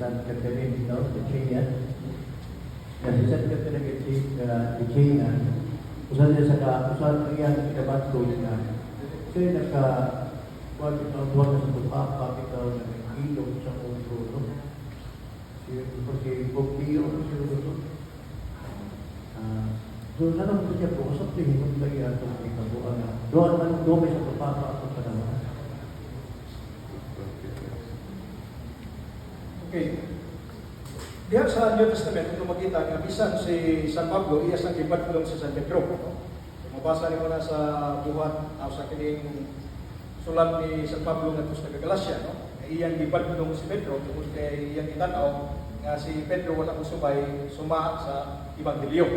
San Catherine, no? The China. Si San Catherine the China. Usan niya usan niya kinabat ko na. Kasi kuwan ito, sa Tupapa, ito na ilog sa mundo, no? Kasi Pompeo, so, nalang ko siya po, usap din, hindi ko kaya ito ikabuan na. Doon man, doon sa Tupapa ako pa naman. Okay. Diyan sa New Testament, ito makita nga bisan si San Pablo, iya sang gipadulong sa San Pedro. Mabasa niyo na sa buhat sa kining sulat ni San Pablo ngadto sa Galacia, no? Iyang gipadulong si Pedro tungod kay iyang itanaw nga si Pedro wala ko subay suma sa ebanghelyo.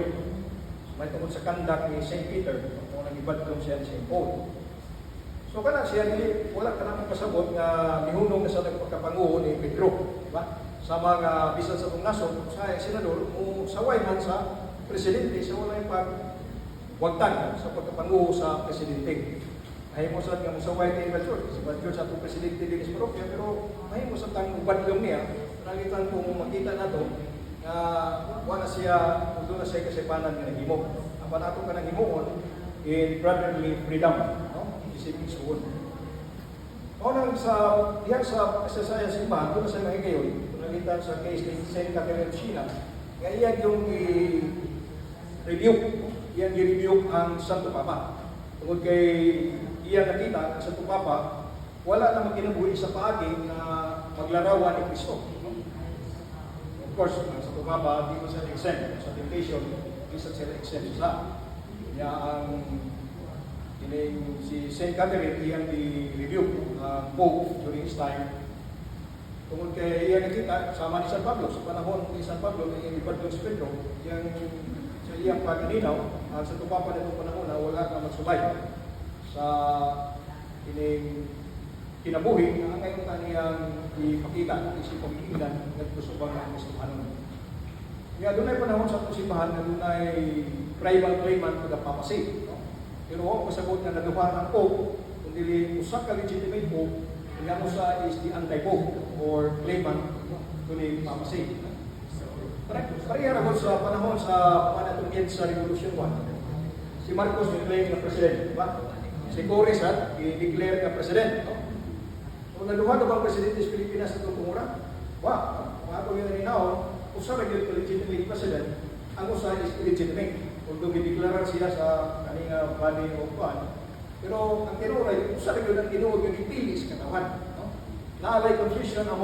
May tungkol sa kandak ni St. Peter, kung nang gipadulong siya ni St. Paul. So kana siya dili wala ka nang kasabot nga mihunong na sa nagpagkapanguho ni Pedro, di ba? Sa mga bisan sa itong nason, sa senador, o saway man sa presidente, sa wala yung pagwagtan sa pagkapanguho sa presidente. May mo sa nga musaway kay Balchor, si Balchor sa itong presidente din sa parokya, pero may mo sa tang ubadlong niya, nagitan kung makita na ito, na wala siya, doon na siya kasipanan nga naghimo. Ang panato ka ng himoon, in brotherly freedom, no? Isipin suon. Unang diyan sa kasasaya simbahan, doon na sa mga ngayon, nagitan sa case ni St. Catherine China, nga iyan yung i-review, iyan i-review ang Santo Papa. Tungkol kay iyan nakita, ang Santo Papa, wala na magkinabuhi sa paagi na maglarawan ni Cristo. Of course, ang Santo Papa, di ko sa exempt sa temptation, isa sila exempt sa niya ang si St. Catherine, iyan i-review Pope during his time. Tungkol kay iyan nakita, sama ni San Pablo, sa panahon ni San Pablo, iyan ipadlong si Pedro, sa iyang pag-ininaw, ang Santo Papa na itong panahon na wala na magsubay sa kinabuhi na ngayon kaniyang ipakita, isipang iinan, nagkusubang ang Kristohanon. Kaya doon ay panahon sa simbahan na doon ay tribal claimant pagkapapasi. No? Pero ako masagot na naduhan ng Pope, kundi usak ka legitimate Pope, kaya mo sa is the anti-Pope or claimant kundi papasi. Pareha na sa panahon sa panatungin sa Revolution 1. Si Marcos i-claim na president, ba? Si Corrizat i-declare na president. No? So, naduhan na bang presidente sa Pilipinas na itong Wow, mga ito yung naninaon, usa na yung legitimate president, ang usa is illegitimate. Although i-declare siya sa kaninga body of God. Pero ang tinuray, usa na yun ang tinuod yung ipili sa katawan. No? Naalay confusion among